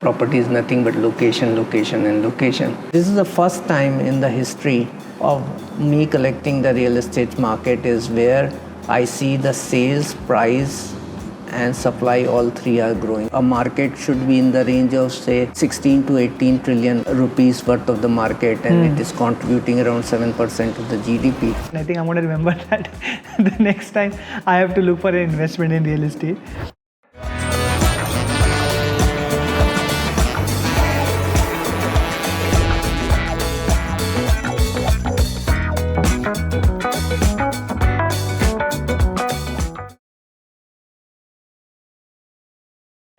Property is nothing but location, location, and location. This is the first time in the history of me collecting the real estate market is where I see the sales price and supply, all three are growing. A market should be in the range of say 16 to 18 trillion rupees worth of the market, and it is contributing around 7% of the GDP. I think I'm going to remember that the next time I have to look for an investment in real estate.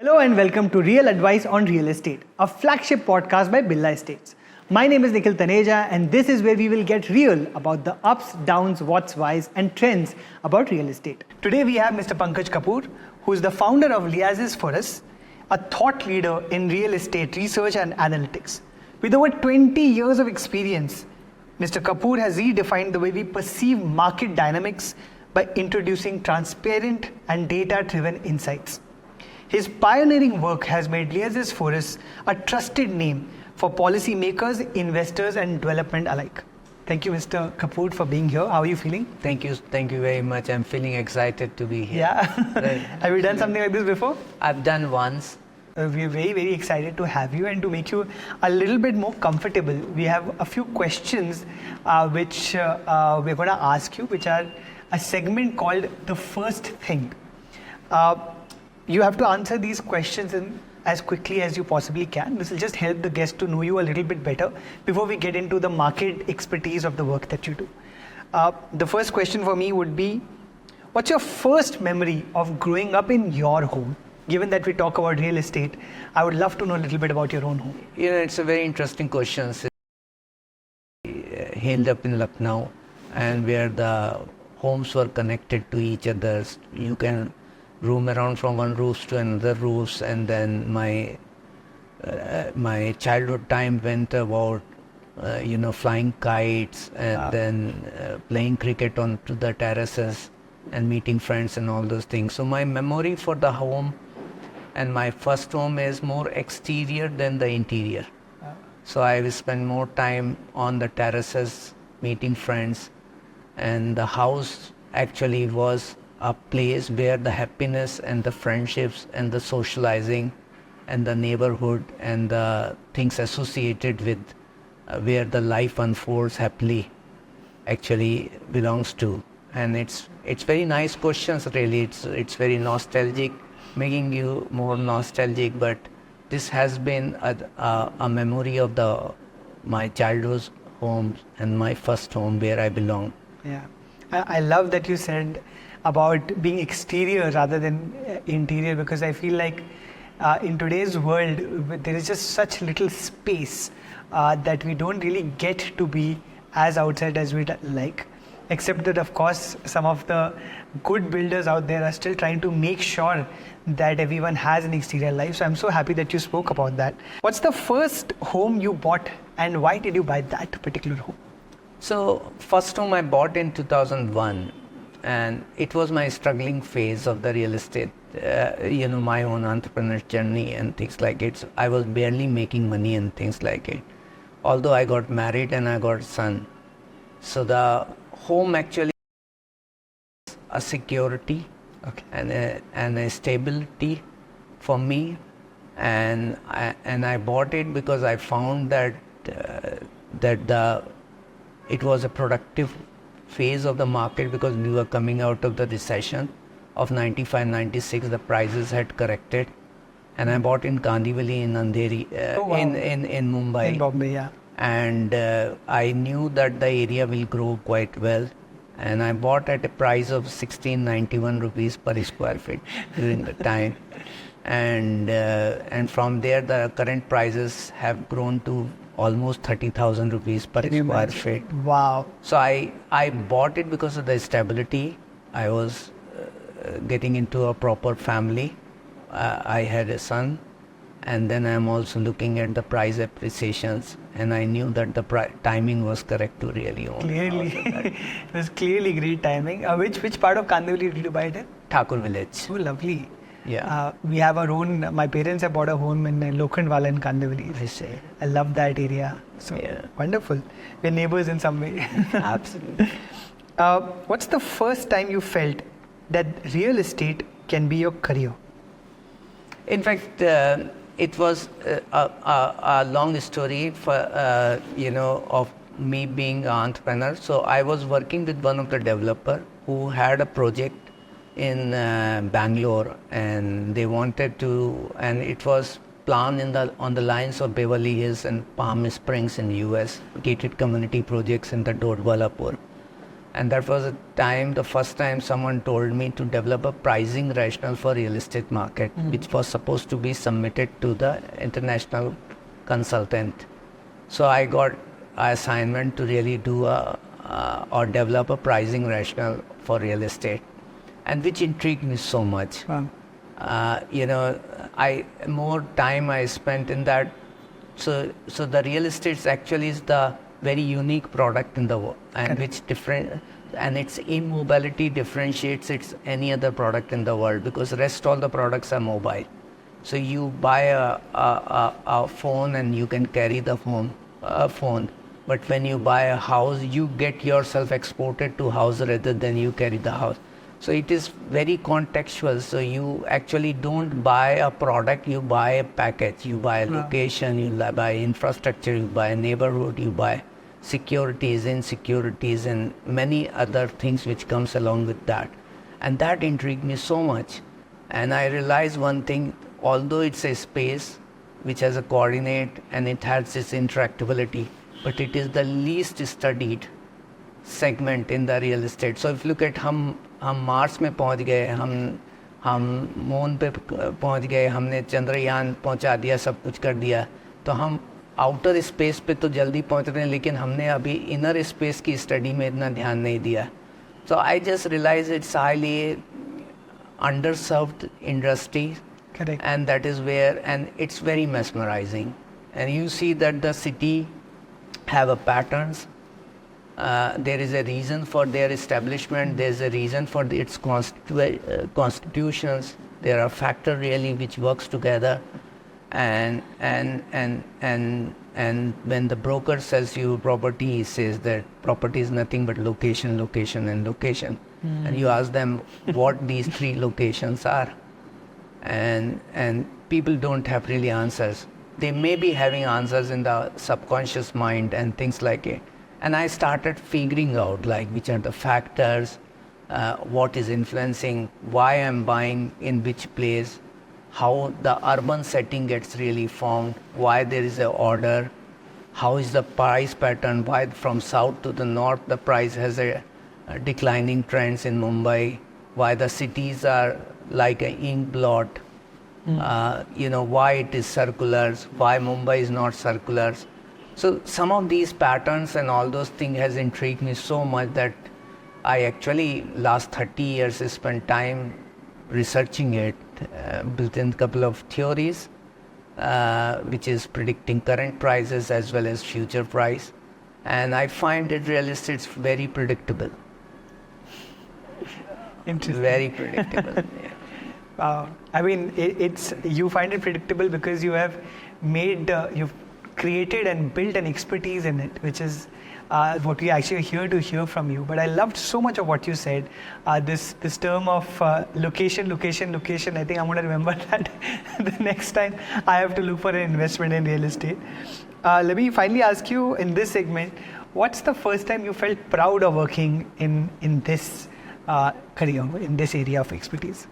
Hello and welcome to Real Advice on Real Estate, a flagship podcast by Birla Estates. My name is Nikhil Taneja, and this is where we will get real about the ups, downs, what's, whys, and trends about real estate. Today we have Mr. Pankaj Kapoor, who is the founder of Liazes for Us, a thought leader in real estate research and analytics. With over 20 years of experience, Mr. Kapoor has redefined the way we perceive market dynamics by introducing transparent and data-driven insights. His pioneering work has made Liazes for Us a trusted name for policymakers, investors, and development alike. Thank you, Mr. Kapoor, for being here. How are you feeling? Thank you very much. I'm feeling excited to be here. Yeah. Right. Have you done something like this before? I've done once. We're very excited to have you and to make you a little bit more comfortable. We have a few questions which we're going to ask you, which are a segment called The First Thing. You have to answer these questions in as quickly as you possibly can. This will just help the guest to know you a little bit better before we get into the market expertise of the work that you do. The first question for me would be, what's your first memory of growing up in your home? Given that we talk about real estate, I would love to know a little bit about your own home. You know, it's a very interesting question. Hailed up in Lucknow, and where the homes were connected to each other. You can roam around from one roof to another roofs, and then my childhood time went about flying kites, and then playing cricket on to the terraces and meeting friends and all those things. So my memory for the home and my first home is more exterior than the interior. So I will spend more time on the terraces meeting friends, and the house actually was a place where the happiness and the friendships and the socializing and the neighborhood and the things associated with where the life unfolds happily actually belongs to. And it's very nice questions really. It's very nostalgic, making you more nostalgic, but this has been a memory of my childhood home and my first home where I belong. Yeah, I love that you said about being exterior rather than interior, because I feel like in today's world there is just such little space that we don't really get to be as outside as we'd like, except that of course some of the good builders out there are still trying to make sure that everyone has an exterior life. So I'm so happy that you spoke about that. What's the first home you bought, and why did you buy that particular home? So first home I bought in 2001, and it was my struggling phase of the real estate, my own entrepreneur journey and things like it. So I was barely making money and things like it. Although I got married and I got a son. So the home actually is a security, okay, and a stability for me. And I bought it because I found that it was a productive phase of the market, because we were coming out of the recession of 95-96. The prices had corrected, and I bought in Kandivali in Andheri, in Mumbai. In Bombay, yeah. And I knew that the area will grow quite well, and I bought at a price of 1691 rupees per square feet during the time. And from there the current prices have grown to almost 30,000 rupees per square feet. Wow. So I bought it because of the stability. I was getting into a proper family. I had a son, and then I'm also looking at the price appreciations, and I knew that the timing was correct to really own. Clearly, it was clearly great timing. Which part of Kandivali did you buy it in? Thakur village. Oh, lovely. Yeah. We have our own, my parents have bought a home in Lokhandwala in Kandivali. I see. I love that area. So Yeah. wonderful. We're neighbors in some way. Absolutely. What's the first time you felt that real estate can be your career? In fact, it was a long story for of me being an entrepreneur. So I was working with one of the developer who had a project in Bangalore, and they wanted to, and it was planned on the lines of Beverly Hills and Palm Springs in US, gated community projects in the Dodwallapur. And that was the first time someone told me to develop a pricing rationale for real estate market, which was supposed to be submitted to the international consultant. So I got an assignment to really do or develop a pricing rationale for real estate, and which intrigued me so much. Wow. More time I spent in that. So the real estate actually is the very unique product in the world, and which different, and its immobility differentiates its any other product in the world, because rest all the products are mobile. So you buy a phone and you can carry the phone, but when you buy a house, you get yourself exported to house rather than you carry the house. So it is very contextual. So you actually don't buy a product, you buy a package. You buy a location, you buy infrastructure, you buy a neighborhood, you buy securities, insecurities, and many other things which comes along with that. And that intrigued me so much. And I realized one thing, although it's a space which has a coordinate and it has its interactability, but it is the least studied segment in the real estate. So if you look at हम Mars में पहुंच गए, हम moon पे पहुंच गए, हमने चंद्रयान पहुंचा दिया, सब कुछ कर दिया, तो हम आउटर स्पेस पे तो जल्दी पहुंच रहे हैं, लेकिन हमने अभी इनर स्पेस की स्टडी में इतना ध्यान नहीं दिया. So I just realized it's highly underserved industry. Correct. And that is where, and it's very mesmerizing. And you see that the city have a patterns. There is a reason for their establishment. There's a reason for its constitutions. There are factors really which works together. And when the broker sells you property, he says that property is nothing but location, location, and location. And you ask them what these three locations are, and people don't have really answers. They may be having answers in the subconscious mind and things like it. And I started figuring out like which are the factors, what is influencing, why I'm buying in which place, how the urban setting gets really formed, why there is an order, how is the price pattern, why from south to the north the price has a declining trends in Mumbai, why the cities are like an ink blot, why it is circular, why Mumbai is not circular. So some of these patterns and all those things has intrigued me so much that I actually last 30 years spent time researching it, built in a couple of theories, which is predicting current prices as well as future price. And I find that real estate is very predictable. Interesting. Very predictable. Yeah. I mean, you find it predictable because you have you've created and built an expertise in it, which is what we actually are here to hear from you. But I loved so much of what you said. This term of location. I think I'm going to remember that the next time I have to look for an investment in real estate. Let me finally ask you in this segment, what's the first time you felt proud of working in this career, in this area of expertise?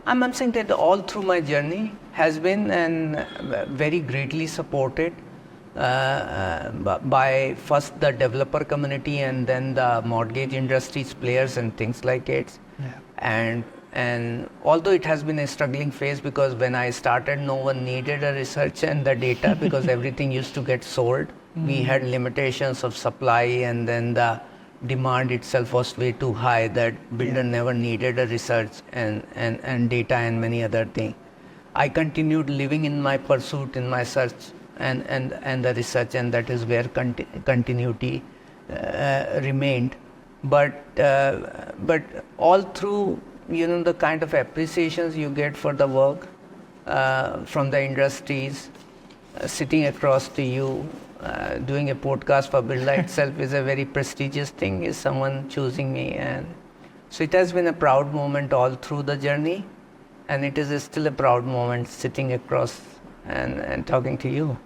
I'm saying that all through my journey has been and very greatly supported by first the developer community and then the mortgage industry's players and things like it. Yeah. And although it has been a struggling phase, because when I started, no one needed a research and the data because everything used to get sold. We had limitations of supply, and then the demand itself was way too high that builder never needed a research and data and many other things. I continued living in my pursuit, in my search and the research, and that is where continuity remained. But all through the kind of appreciations you get for the work from the industries, sitting across to you, doing a podcast for Birla itself is a very prestigious thing, is someone choosing me. And so it has been a proud moment all through the journey, and it is still a proud moment sitting across and talking to you.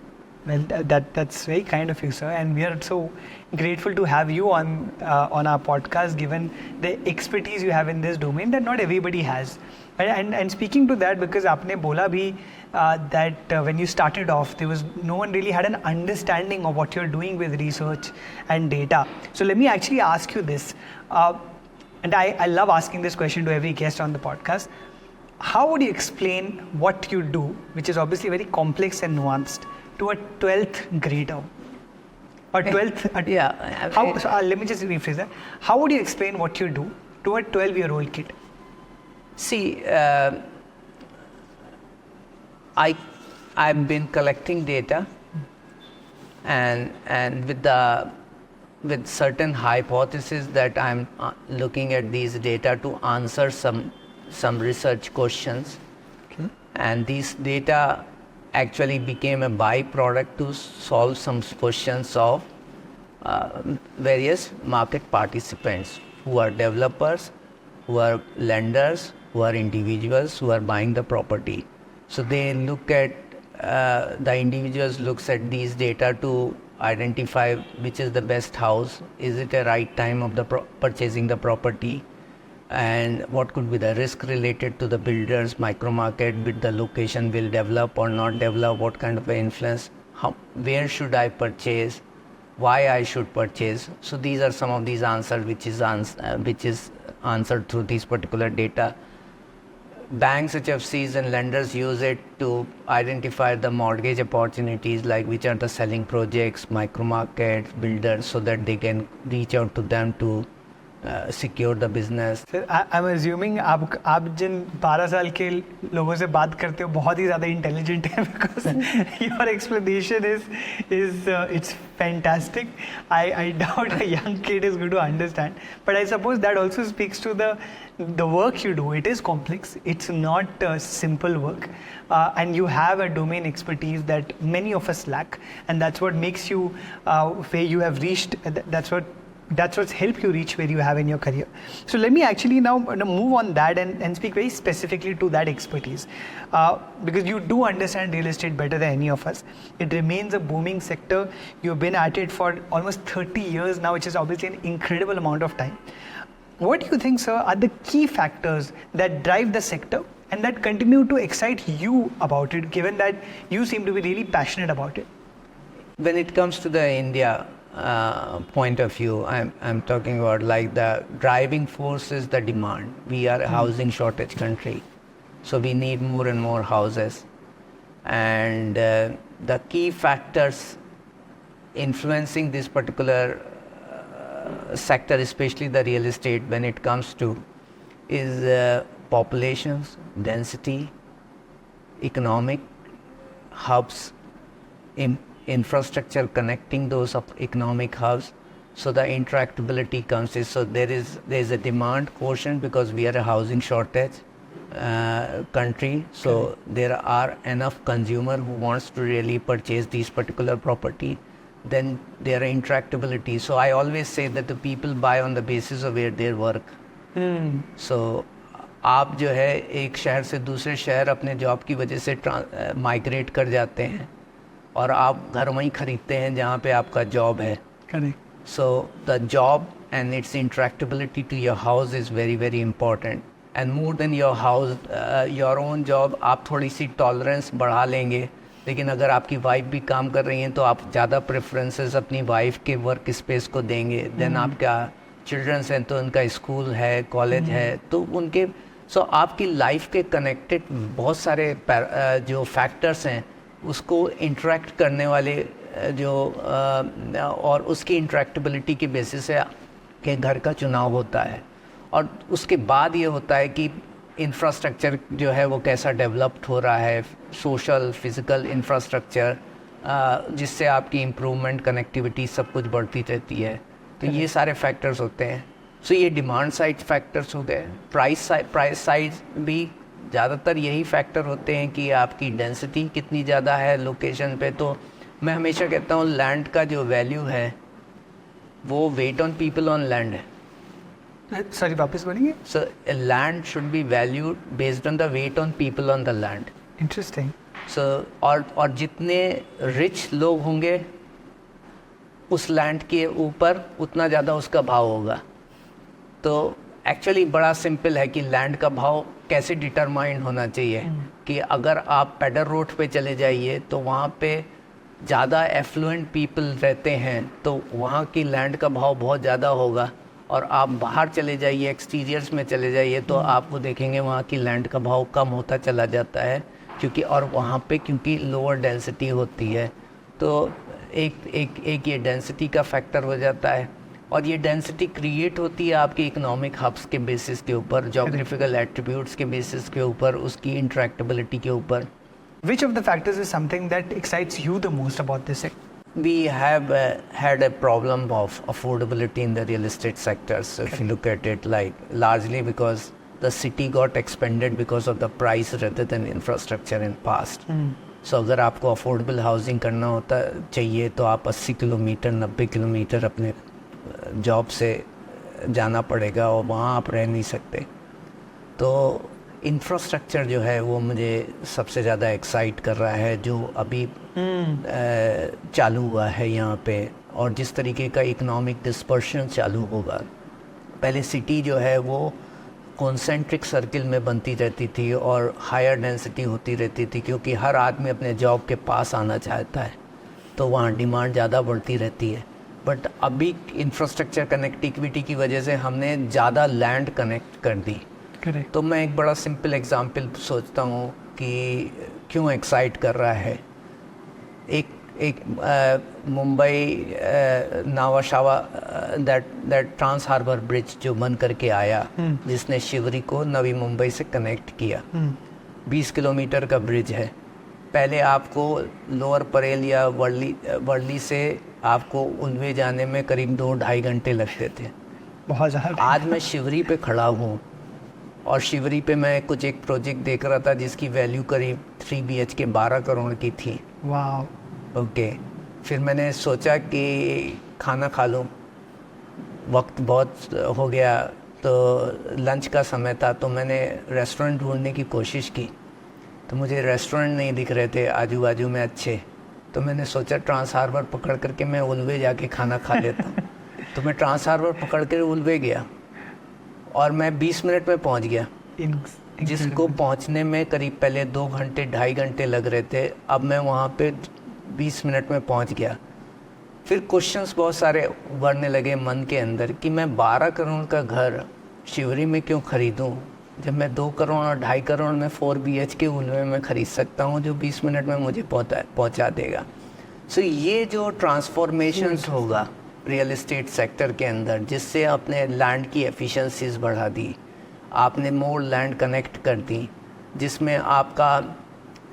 Well, that's very kind of you, sir, and we are so grateful to have you on our podcast, given the expertise you have in this domain that not everybody has. And speaking to that, because आपने बोला भी that when you started off, no one really had an understanding of what you're doing with research and data. So let me actually ask you this, and I love asking this question to every guest on the podcast. How would you explain what you do, which is obviously very complex and nuanced, to a 12th grader or 12th? Let me just rephrase that. How would you explain what you do to a 12-year-old kid? See, I've been collecting data, and with certain hypotheses that I'm looking at these data to answer some research questions. Okay. And these data actually became a byproduct to solve some questions of various market participants who are developers, who are lenders, who are individuals who are buying the property. So they look at, the individuals looks at these data to identify which is the best house, is it a right time of the purchasing the property, and what could be the risk related to the builders, micro market, with the location will develop or not develop, what kind of influence, where should I purchase, why I should purchase. So these are some of these answers which is answered through these particular data. Banks, HFCs and lenders use it to identify the mortgage opportunities, like which are the selling projects, micro markets, builders, so that they can reach out to them to secure the business. Sir, I'm assuming आप जिन 12 साल के लोगों से बात करते हो बहुत ही ज़्यादा intelligent है, because your explanation is it's fantastic. I doubt a young kid is going to understand, but I suppose that also speaks to the work you do. It is complex. It's not simple work, and you have a domain expertise that many of us lack, and that's what makes you where you have reached. That's what's helped you reach where you have in your career. So let me actually now move on that and speak very specifically to that expertise, because you do understand real estate better than any of us. It remains a booming sector. You've been at it for almost 30 years now, which is obviously an incredible amount of time. What do you think, sir, are the key factors that drive the sector and that continue to excite you about it, given that you seem to be really passionate about it? When it comes to the India point of view, I'm talking about, like, the driving force is the demand. We are a housing shortage country, so we need more and more houses. And the key factors influencing this particular sector, especially the real estate, when it comes to, is populations, density, economic hubs, infrastructure connecting those economic hubs. So the interactability comes in. So there is a demand quotient, because we are a housing shortage country. So there are enough consumer who wants to really purchase these particular property. Then there are interactability. So I always say that the people buy on the basis of where they work. So आप जो है एक शहर से दूसरे शहर अपने job की वजह से माइग्रेट कर जाते हैं, और आप घर वहीं खरीदते हैं जहाँ पे आपका जॉब है. Correct. So the job and its interactability to your house is very, very important. And more than your house, your own job, आप थोड़ी सी टॉलरेंस बढ़ा लेंगे, लेकिन अगर आपकी वाइफ भी काम कर रही हैं तो आप ज़्यादा प्रेफरेंसेस अपनी वाइफ के वर्क स्पेस को देंगे. देन आपका चिल्ड्रंस हैं तो उनका स्कूल है, कॉलेज है, तो उनके आपकी लाइफ के कनेक्टेड बहुत सारे जो फैक्टर्स हैं उसको इंटरेक्ट करने वाले जो और उसकी इंटरेक्टेबिलिटी की बेसिस से के घर का चुनाव होता है. और उसके बाद ये होता है कि इंफ्रास्ट्रक्चर जो है वो कैसा डेवलप्ड हो रहा है, सोशल फिज़िकल इंफ्रास्ट्रक्चर, जिससे आपकी इम्प्रूवमेंट कनेक्टिविटी सब कुछ बढ़ती रहती है. तो ये सारे फैक्टर्स होते हैं. सो ये डिमांड साइड फैक्टर्स हो गए. प्राइस साइड भी ज़्यादातर यही फैक्टर होते हैं कि आपकी डेंसिटी कितनी ज़्यादा है लोकेशन पे. तो मैं हमेशा कहता हूँ लैंड का जो वैल्यू है वो weight on people on land है. सॉरी वापस बोलेंगे. So land should be valued based on the weight on people on the land. Interesting. So और जितने रिच लोग होंगे उस लैंड के ऊपर उतना ज़्यादा उसका भाव होगा. तो एक्चुअली बड़ा सिंपल है कि लैंड का भाव कैसे डिटरमाइंड होना चाहिए कि अगर आप पेडर रोड पे चले जाइए तो वहाँ पे ज़्यादा एफ्लुएंट पीपल रहते हैं तो वहाँ की लैंड का भाव बहुत ज़्यादा होगा. और आप बाहर चले जाइए एक्सटीरियर्स में चले जाइए तो आपको देखेंगे वहाँ की लैंड का भाव कम होता चला जाता है क्योंकि और वहाँ पे क्योंकि लोअर डेंसिटी होती है. तो एक ये डेंसिटी का फैक्टर हो जाता है. और ये डेंसिटी क्रिएट होती है आपके इकोनॉमिक हब्स के बेसिस के ऊपर, जोग्राफिकल एट्रीब्यूट्स के बेसिस के ऊपर, उसकी इंटरेक्टेबिलिटी के ऊपर. Which of the factors is something that excites you the most about this sector? We have had a problem of affordability in the real estate sector. So if you look at it, like largely because the city got expanded because of the price rather than infrastructure in past. So अगर आपको affordable housing करना होता चाहिए तो आप 80 kilometre 90 kilometre अपने job से जाना पड़ेगा और वहाँ आप रह नहीं सकते. तो इंफ्रास्ट्रक्चर जो है वो मुझे सबसे ज़्यादा एक्साइट कर रहा है जो अभी चालू हुआ है यहाँ पे. और जिस तरीके का इकोनॉमिक डिस्पर्शन चालू होगा. पहले सिटी जो है वो कॉन्सेंट्रिक सर्किल में बनती रहती थी और हायर डेंसिटी होती रहती थी क्योंकि हर आदमी अपने जॉब के पास आना चाहता है तो वहाँ डिमांड ज़्यादा बढ़ती रहती है. बट अभी इंफ्रास्ट्रक्चर कनेक्टिविटी की वजह से हमने ज़्यादा लैंड कनेक्ट कर दी. तो मैं एक बड़ा सिंपल एग्जांपल सोचता हूँ कि क्यों एक्साइट कर रहा है. एक Mumbai Nhava Sheva that trans harbour bridge जो बन करके आया जिसने शिवरी को नवी मुंबई से कनेक्ट किया. 20 किलोमीटर का ब्रिज है. पहले आपको लोअर परेल या वर्ली से आपको उल्वे जाने में करीब 2-2.5 घंटे लगते थे. बहुत ज़्यादा. आज मैं शिवरी पे खड़ा हूँ और शिवरी पे मैं कुछ एक प्रोजेक्ट देख रहा था जिसकी वैल्यू करीब 3 BHK 12 करोड़ की थी. वाह. ओके. फिर मैंने सोचा कि खाना खा लूँ. वक्त बहुत हो गया तो लंच का समय था तो मैंने रेस्टोरेंट ढूंढने की कोशिश की तो मुझे रेस्टोरेंट नहीं दिख रहे थे आजू बाजू में अच्छे. तो मैंने सोचा ट्रांस हार्बर पकड़ करके मैं उल्वे जाके खाना खा लेता हूँ. तो मैं ट्रांस हार्बर पकड़ कर उल्वे गया और मैं 20 मिनट में पहुंच गया. जिसको पहुंचने में करीब पहले 2 घंटे 2.5 घंटे लग रहे थे अब मैं वहां पे 20 मिनट में पहुंच गया. फिर क्वेश्चंस बहुत सारे उभरने लगे मन के अंदर कि मैं 12 करोड़ का घर शिवरी में क्यों खरीदूं जब मैं 2 करोड़ और 2.5 करोड़ में 4 BHK उल्वे में खरीद सकता हूं जो 20 मिनट में मुझे पहुंचा देगा. सो ये जो ट्रांसफॉर्मेशंस होगा रियल एस्टेट सेक्टर के अंदर जिससे आपने लैंड की एफिशिएंसीज बढ़ा दी, आपने मोर लैंड कनेक्ट कर दी जिसमें आपका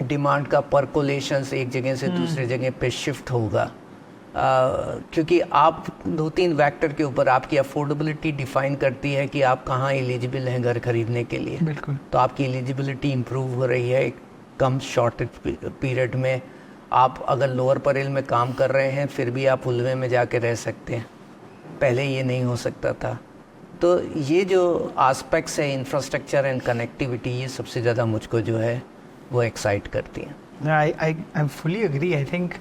डिमांड का परकोलेशंस एक जगह से दूसरे जगह पे शिफ्ट होगा. क्योंकि आप 2-3 फैक्टर के ऊपर आपकी अफोर्डेबिलिटी डिफाइन करती है कि आप कहाँ एलिजिबल हैं घर खरीदने के लिए. बिल्कुल. तो आपकी एलिजिबिलिटी इम्प्रूव हो रही है एक कम शॉर्ट पीरियड में. आप अगर लोअर परेल में काम कर रहे हैं फिर भी आप उल्वे में जाके रह सकते हैं. पहले ये नहीं हो सकता था. तो ये जो आस्पेक्ट्स है इंफ्रास्ट्रक्चर एंड कनेक्टिविटी ये सबसे ज़्यादा मुझको जो है वो एक्साइट करती हैं. I fully agree. I think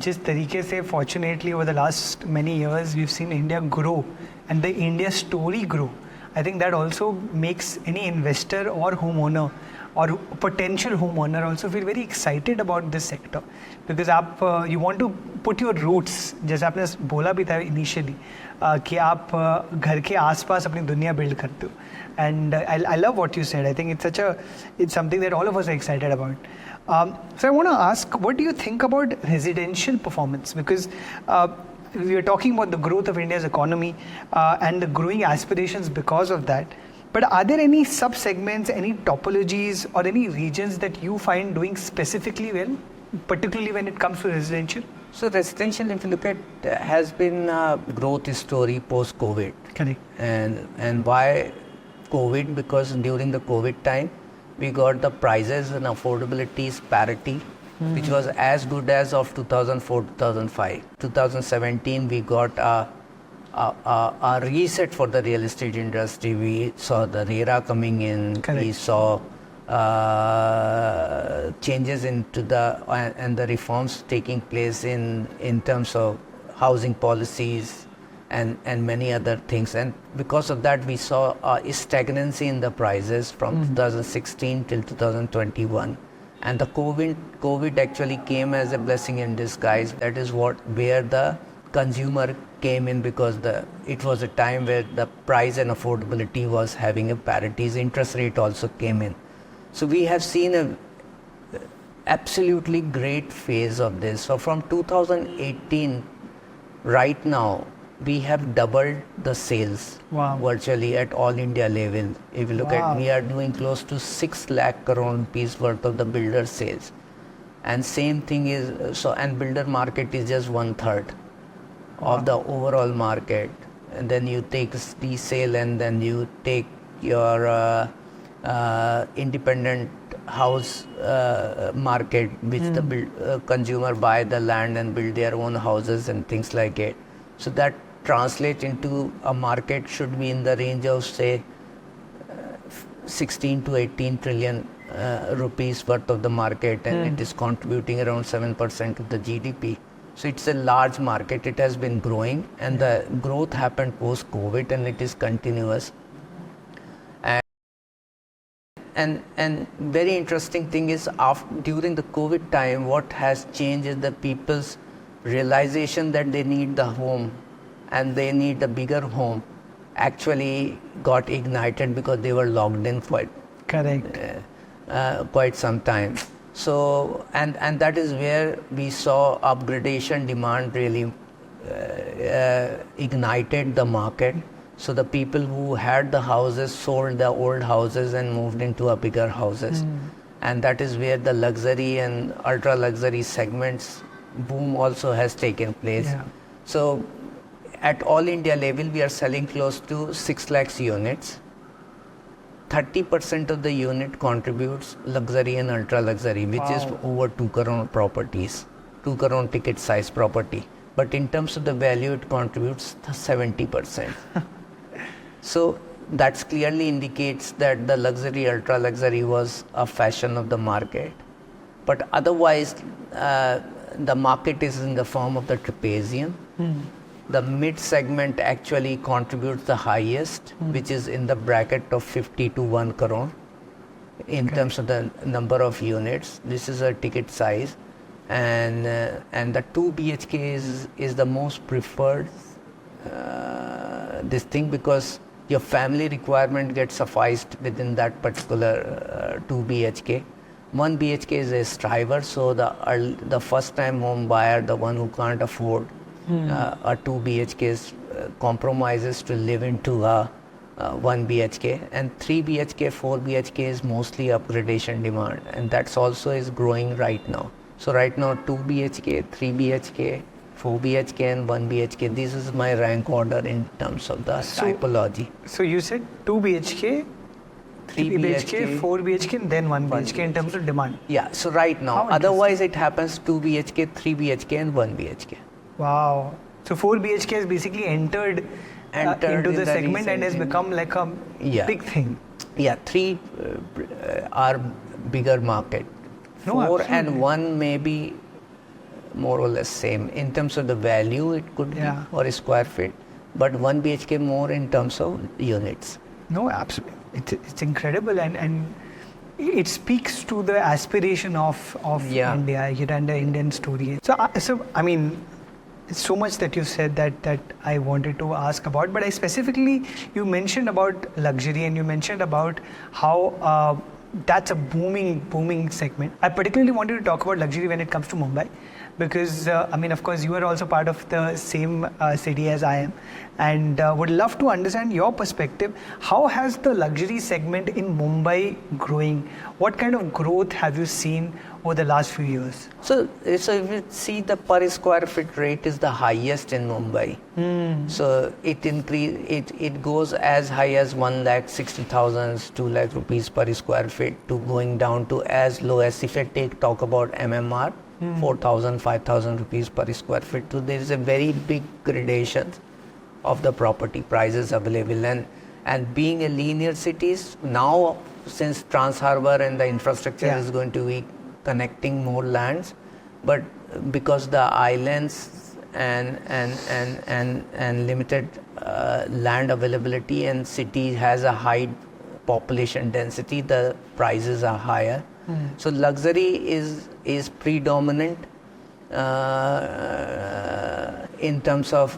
जिस तरीके से fortunately over the last many years we've seen India grow and the India story grow, I think that also makes any investor or homeowner or potential homeowner also feel very excited about this sector because आप you want to put your roots, जैसे आपने बोला भी था initially कि आप घर के आसपास अपनी दुनिया build करते हो. And I love what you said. I think it's something that all of us are excited about. So I want to ask, what do you think about residential performance? Because we are talking about the growth of India's economy and the growing aspirations because of that. But are there any sub-segments, any topologies or any regions that you find doing specifically well, particularly when it comes to residential? So residential, if you look at, has been a growth story post-COVID. Correct. And why COVID? Because during the COVID time, we got the prices and affordabilities parity, which was as good as of 2004, 2005. 2017, we got a reset for the real estate industry. We saw the RERA coming in. Correct. We saw changes into and the reforms taking place in terms of housing policies and many other things. And because of that, we saw a stagnancy in the prices from 2016 till 2021. And the COVID actually came as a blessing in disguise. That is where the consumer came in, because it was a time where the price and affordability was having a parity. Interest rate also came in. So we have seen a absolutely great phase of this. So from 2018 right now, we have doubled the sales. Wow. Virtually at all India level. If you look Wow. at, we are doing close to 6 lakh crore rupees worth of the builder sales. And same thing is, and builder market is just 1/3 of the overall market. And then you take resale, and then you take your independent house market, which the consumer buy the land and build their own houses and things like it. So that translates into a market should be in the range of, say, 16 to 18 trillion rupees worth of the market, and it is contributing around 7% of the GDP. So it's a large market. It has been growing, and the growth happened post-COVID, and it is continuous. And very interesting thing is, during the COVID time, what has changed is the people's realization that they need the home and they need a bigger home actually got ignited, because they were locked in for quite some time. So and that is where we saw upgradation demand really ignited the market. So the people who had the houses sold the old houses and moved into a bigger houses. And that is where the luxury and ultra luxury segments boom also has taken place. Yeah. So at all India level, we are selling close to 6 lakhs units. 30% of the unit contributes luxury and ultra luxury, which is over 2 crore properties, 2 crore ticket size property. But in terms of the value, it contributes 70%. So that clearly indicates that the luxury, ultra luxury was a fashion of the market. But otherwise, the market is in the form of the trapezium. The mid segment actually contributes the highest, which is in the bracket of 50 to 1 crore in terms of the number of units. This is a ticket size, and the 2 BHK is the most preferred this thing, because your family requirement gets sufficed within that particular 2 BHK. 1 BHK is a striver, so the first time home buyer, the one who can't afford a 2 BHK, compromises to live into a 1 BHK, and 3 BHK, 4 BHK is mostly upgradation demand, and that's also is growing right now. So right now 2 BHK, 3 BHK, 4 BHK and 1 BHK. This is my rank order in terms of the typology. So you said 2 BHK, 3 BHK, 4 BHK and then 1 BHK in terms of demand. Yeah, so right now, otherwise it happens 2 BHK, 3 BHK and 1 BHK. Wow. So 4 BHK has basically entered into the segment and has become like a big thing. Yeah, 3 are bigger market. 4 and 1 may be more or less same. In terms of the value, it could be, or square feet, but 1 BHK more in terms of units. No, absolutely. It's incredible, and it speaks to the aspiration of India and the Indian story. So I mean, it's so much that you said that I wanted to ask about, but you mentioned about luxury, and you mentioned about how that's a booming segment. I particularly wanted to talk about luxury when it comes to Mumbai, because I mean, of course, you are also part of the same city as I am, and would love to understand your perspective. How has the luxury segment in Mumbai growing? What kind of growth have you seen over the last few years? So if you see, the per square feet rate is the highest in Mumbai. So it goes as high as 1,60,000, 2 lakh rupees per square feet, to going down to as low as, if I talk about MMR, 4,000, 5,000 rupees per square feet. So there is a very big gradation of the property prices available, and being a linear cities now, since Trans Harbour and the infrastructure is going to be connecting more lands, but because the islands and limited land availability, and city has a high population density, the prices are higher. So luxury is predominant in terms of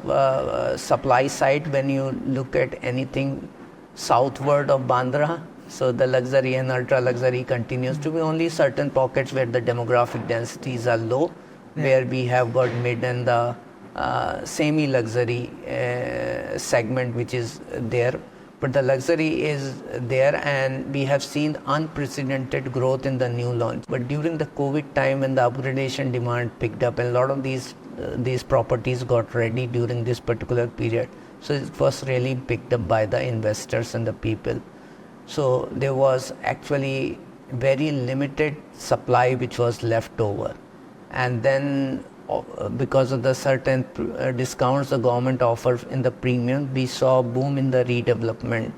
supply side. When you look at anything southward of Bandra, so the luxury and ultra luxury continues to be only certain pockets where the demographic densities are low, where we have got mid and the semi luxury segment which is there. But the luxury is there, and we have seen unprecedented growth in the new launch. But during the COVID time, when the upgradation demand picked up, and a lot of these properties got ready during this particular period, so it was really picked up by the investors and the people. So there was actually very limited supply which was left over, and then because of the certain discounts the government offered in the premium, we saw a boom in the redevelopment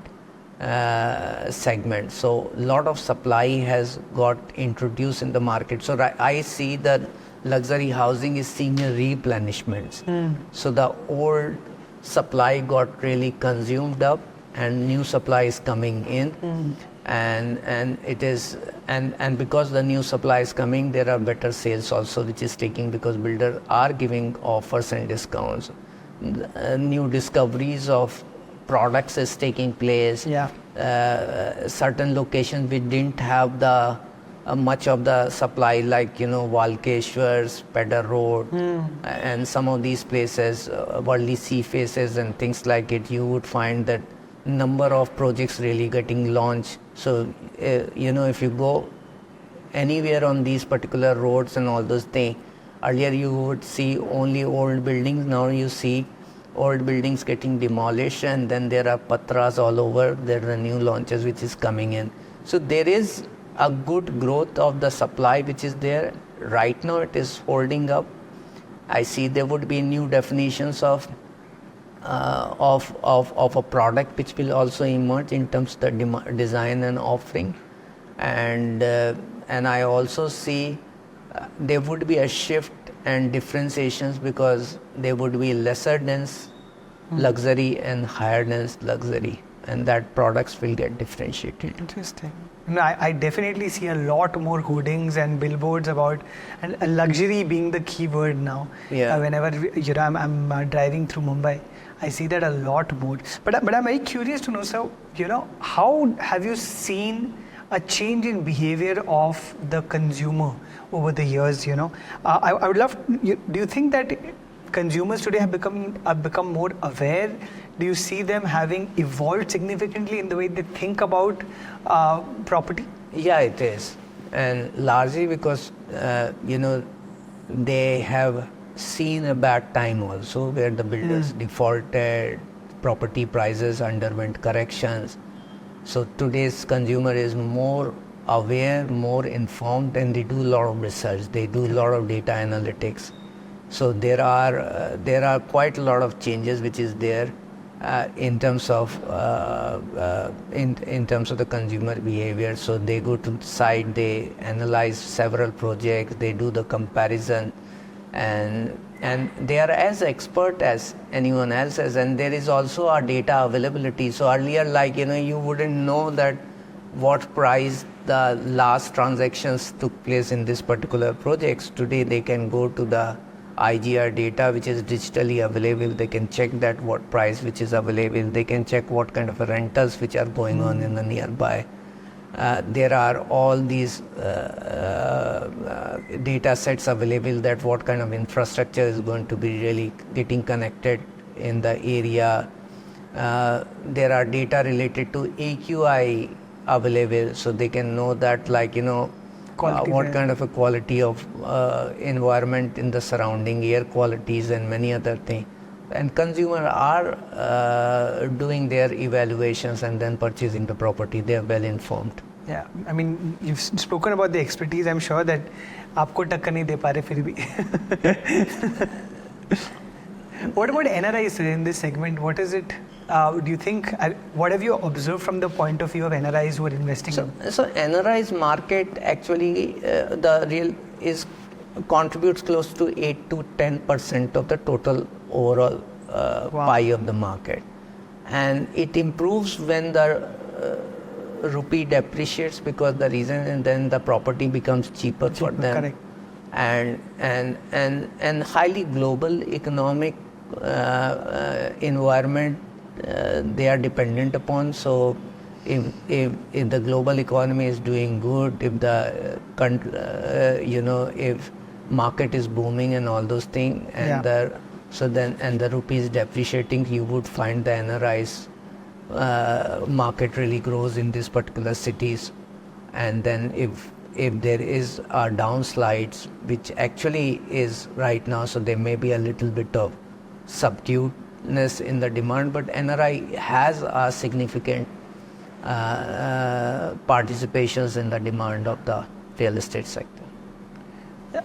segment. So a lot of supply has got introduced in the market. So I see that luxury housing is seeing a replenishment. So the old supply got really consumed up, and new supply is coming in. And it is and because the new supply is coming, there are better sales also which is taking, because builders are giving offers and discounts. New discoveries of products is taking place. Certain locations we didn't have the much of the supply, like Walkeshwar, Pedder Road, and some of these places, Worldly Sea Faces and things like it. You would find that number of projects really getting launched. So if you go anywhere on these particular roads and all those things, earlier you would see only old buildings. Now you see old buildings getting demolished, and then there are patras all over. There are new launches which is coming in. So there is a good growth of the supply which is there. Right now it is holding up. I see there would be new definitions of a product which will also emerge in terms of the design and offering, and I also see there would be a shift and differentiations, because there would be lesser dense luxury and higher dense luxury, and that products will get differentiated. Interesting. I definitely see a lot more hoardings and billboards about and luxury being the key word now. Whenever I'm driving through Mumbai, I see that a lot more. But I'm very curious to know, so how have you seen a change in behavior of the consumer over the years? I would love. Do you think that consumers today have become more aware? Do you see them having evolved significantly in the way they think about property? Yeah, it is, and largely because they have seen a bad time also, where the builders defaulted, property prices underwent corrections. So today's consumer is more aware, more informed, and they do a lot of research. They do a lot of data analytics. So there are quite a lot of changes which is there in terms of in terms of the consumer behavior. So they go to the site, they analyze several projects, they do the comparison, and they are as expert as anyone else is. And there is also a data availability. So earlier, you wouldn't know that what price the last transactions took place in this particular projects. Today they can go to the IGR data which is digitally available. They can check that what price which is available. They can check what kind of rentals which are going on in the nearby. There are all these data sets available, that what kind of infrastructure is going to be really getting connected in the area. There are data related to AQI available, so they can know that Quality kind of a quality of environment in the surrounding, air qualities and many other things. And consumer are doing their evaluations and then purchasing the property. They are well informed. Yeah, I mean, you've spoken about the expertise. I'm sure that आपको टक्कर नहीं दे पा रहे फिर भी. What about NRIs in this segment? What is it? Do you think? What have you observed from the point of view of NRIs who are investing? So NRIs market actually the real is contributes close to 8 to 10% of the total overall pie of the market, and it improves when the rupee depreciates, because the reason, and then the property becomes cheaper for them. Correct. And highly global economic environment they are dependent upon. So if the global economy is doing good, if the if market is booming and all those things, and the rupee is depreciating, you would find the NRIs market really grows in these particular cities. And then if there is a downslides, which actually is right now, so there may be a little bit of subduedness in the demand, but NRI has a significant participations in the demand of the real estate sector.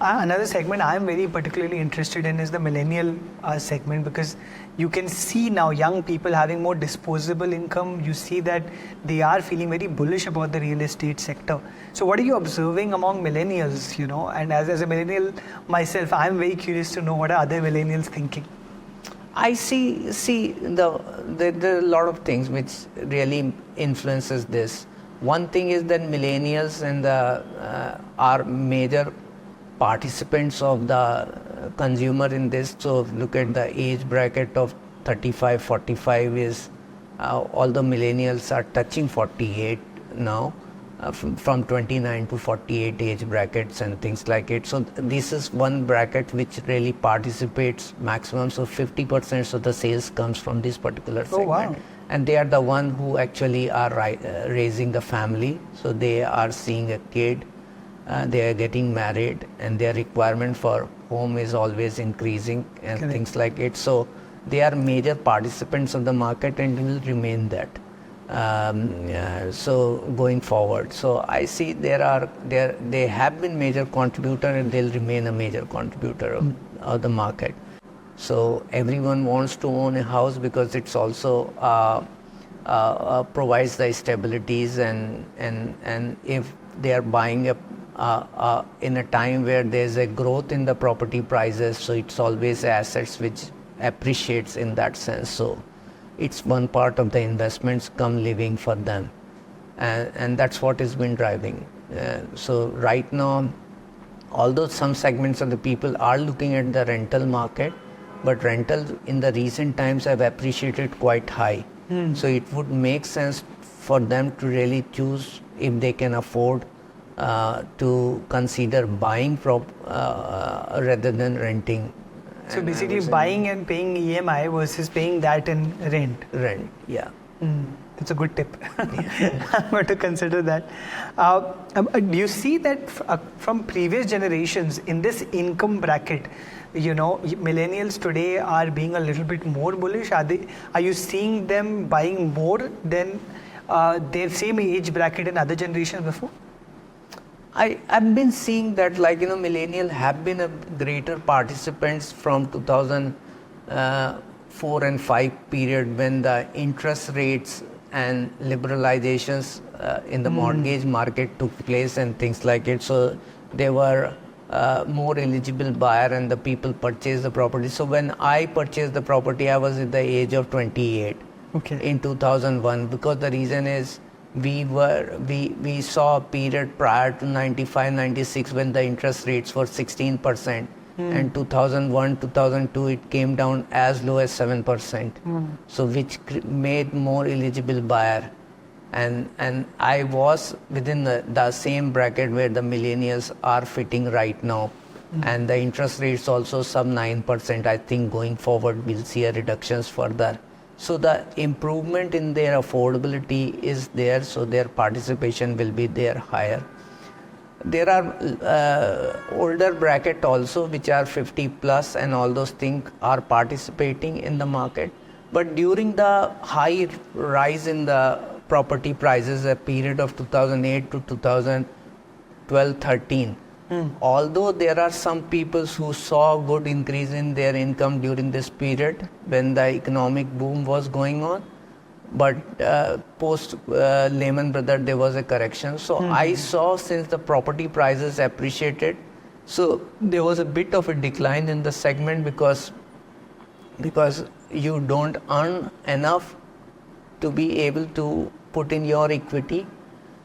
Another segment I'm very particularly interested in is the millennial segment, because you can see now young people having more disposable income. You see that they are feeling very bullish about the real estate sector. So what are you observing among millennials, and as a millennial myself, I'm very curious to know what are other millennials thinking. I see there are a lot of things which really influences this. One thing is that millennials and are major participants of the consumer in this. So look at the age bracket of 35-45 is all the millennials are touching 48 now, from 29 to 48 age brackets and things like it. So this is one bracket which really participates maximum. So 50% of the sales comes from this particular segment. Oh, wow. And they are the one who actually are raising the family. So they are seeing a kid. They are getting married, and their requirement for home is always increasing and Correct. things like it. So they are major participants of the market and will remain that. So going forward, so I see they have been major contributor, and they'll remain a major contributor of the market. So everyone wants to own a house because it's also provides the stabilities, and if they are buying in a time where there's a growth in the property prices, so it's always assets which appreciates in that sense. So it's one part of the investments come living for them, and that's what has been driving. So right now, although some segments of the people are looking at the rental market, but rentals in the recent times have appreciated quite high. So it would make sense for them to really choose, if they can afford, to consider buying rather than renting. So basically buying and paying EMI versus paying that in rent. Rent, yeah. That's a good tip. I'm going to consider that. Do you see that from previous generations in this income bracket, millennials today are being a little bit more bullish? Are you seeing them buying more than their same age bracket in other generations before? I've been seeing that, millennials have been a greater participants from 2004 and 5 period, when the interest rates and liberalizations in the mortgage market took place and things like it. So they were more eligible buyer, and the people purchased the property. So when I purchased the property, I was at the age of 28 in 2001, because the reason is, we saw a period prior to 95-96 when the interest rates were 16%, and 2001 2002 it came down as low as 7%. So which made more eligible buyer, and I was within the same bracket where the millennials are fitting right now. And the interest rates also sub 9%. I think going forward we'll see a reductions further. So the improvement in their affordability is there, so their participation will be there higher. there are older bracket also which are 50 plus and all those things are participating in the market. But during the high rise in the property prices, a period of 2008 to 2012-13, although there are some people who saw good increase in their income during this period when the economic boom was going on, but post Lehman Brothers there was a correction. So I saw, since the property prices appreciated, so there was a bit of a decline in the segment because you don't earn enough to be able to put in your equity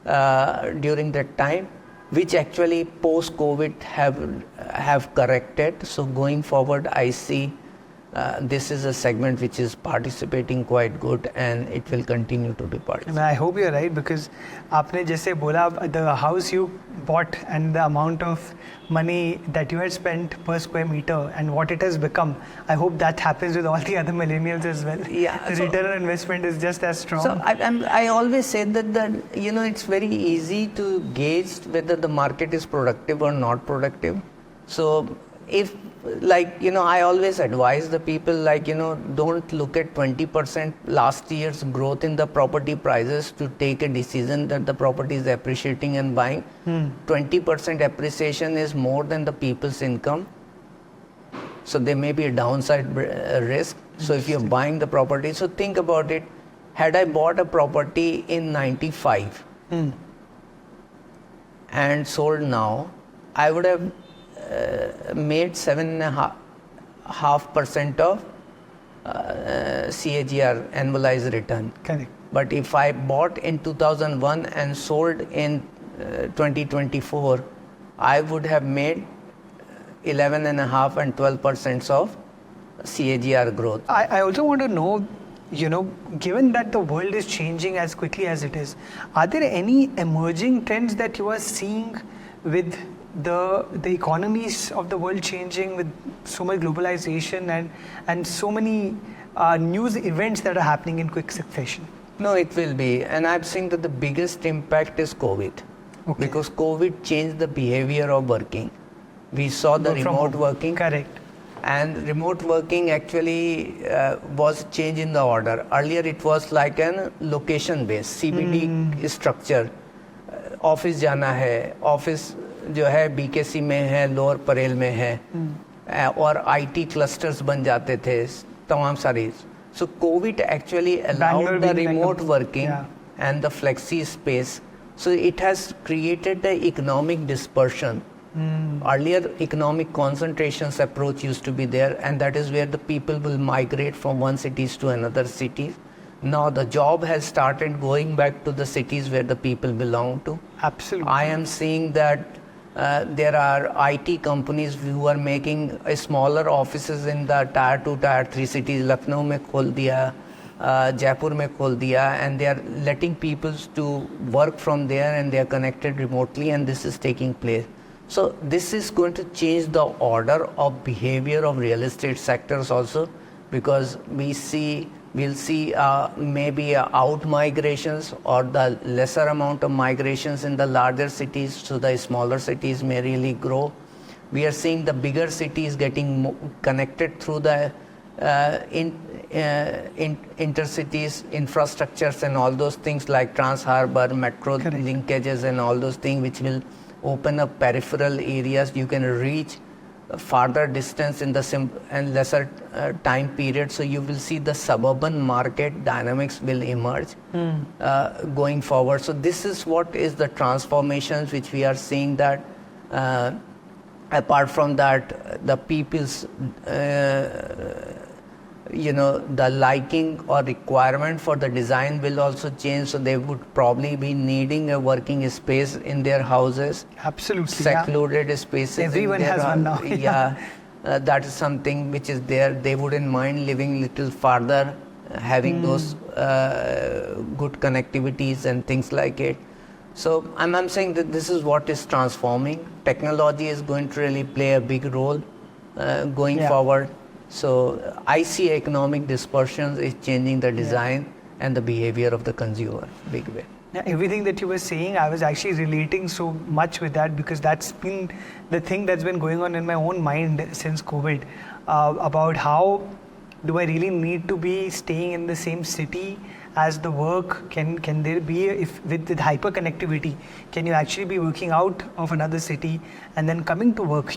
during that time, which actually post COVID have corrected. So going forward, I see this is a segment which is participating quite good, and it will continue to be participating. And I hope you're right, because आपने जैसे बोला, the house you bought and the amount of money that you had spent per square meter and what it has become, I hope that happens with all the other millennials as well. Yeah, the return on investment is just as strong. So I always say that it's very easy to gauge whether the market is productive or not productive. So if I always advise the people, don't look at 20% last year's growth in the property prices to take a decision that the property is appreciating and buying. 20% appreciation is more than the people's income. So there may be a downside risk. So if you're buying the property, so think about it. Had I bought a property in 95 and sold now, I would have made 7.5% of CAGR, annualized return. Correct. But if I bought in 2001 and sold in 2024, I would have made 11.5 and 12% of CAGR growth. I also want to know, given that the world is changing as quickly as it is, are there any emerging trends that you are seeing with the economies of the world changing, with so much globalization and so many news events that are happening in quick succession? No, it will be. And I'm saying that the biggest impact is COVID. Okay. Because COVID changed the behavior of working. We saw the remote working. Correct. And remote working actually was change in the order. Earlier it was like an location based CBD structure. Office जाना है, office जो है BKC में है, lower Parel में है, और IT clusters बन जाते थे तमाम सारी. So COVID actually allowed the remote working and the flexi space. So it has created the economic dispersion. Earlier economic concentrations approach used to be there, and that is where the people will migrate from one cities to another cities. Now the job has started going back to the cities where the people belong to. Absolutely. I am seeing that there are IT companies who are making smaller offices in the tier 2, tier 3 cities. Lucknow mein khol diya, Jaipur mein khol diya, and they are letting people to work from there, and they are connected remotely, and this is taking place. So this is going to change the order of behavior of real estate sectors also, because we'll see maybe out migrations or the lesser amount of migrations in the larger cities, so the smaller cities may really grow. We are seeing the bigger cities getting connected through the intercities infrastructures and all those things like Trans Harbour, metro linkages and all those things, which will open up peripheral areas. You can reach farther distance in the and lesser time period. So you will see the suburban market dynamics will emerge going forward. So this is what is the transformations which we are seeing, that apart from that, the people's the liking or requirement for the design will also change. So they would probably be needing a working space in their houses. Absolutely. Secluded spaces. Everyone has one now. That is something which is there. They wouldn't mind living little farther, having those good connectivities and things like it. So I'm saying that this is what is transforming. Technology is going to really play a big role going forward. So I see economic dispersions is changing the design and the behavior of the consumer big way. Now, everything that you were saying, I was actually relating so much with that, because that's been the thing that's been going on in my own mind since COVID, about how do I really need to be staying in the same city as the work? Can there be, if with hyper connectivity, can you actually be working out of another city and then coming to work?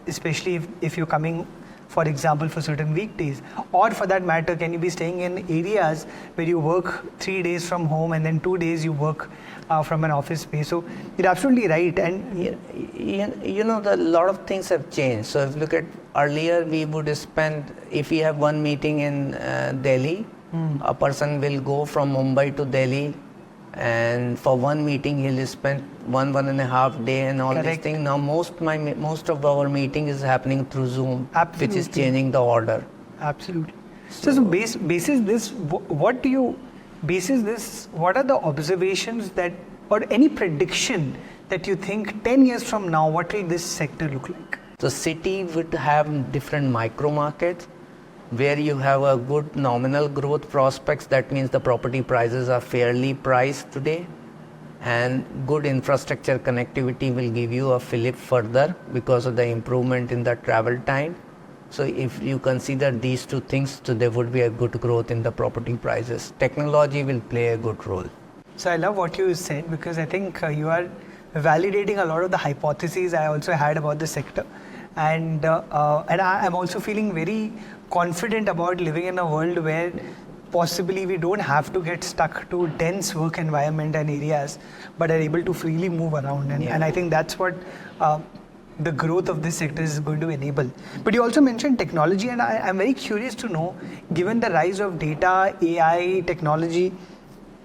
Especially if you're coming, for example, for certain weekdays, or for that matter, can you be staying in areas where you work 3 days from home and then 2 days you work from an office space? So you're absolutely right. And a lot of things have changed. So if you look at earlier, we would spend, if we have one meeting in Delhi, a person will go from Mumbai to Delhi, and for one meeting he'll spend 1.5 day and all these things. Now most of our meeting is happening through Zoom, which is changing the order. Absolutely. So basis this, what are the observations that, or any prediction that you think 10 years from now, what will this sector look like? The city would have different micro markets where you have a good nominal growth prospects. That means the property prices are fairly priced today, and good infrastructure connectivity will give you a fillip further because of the improvement in the travel time. So if you consider these two things, so there would be a good growth in the property prices. Technology will play a good role. So I love what you said, because I think you are validating a lot of the hypotheses I also had about the sector. And I'm also feeling very confident about living in a world where possibly we don't have to get stuck to dense work environment and areas, but are able to freely move around. And I think that's what the growth of this sector is going to enable. But you also mentioned technology, and I'm very curious to know, given the rise of data, AI, technology,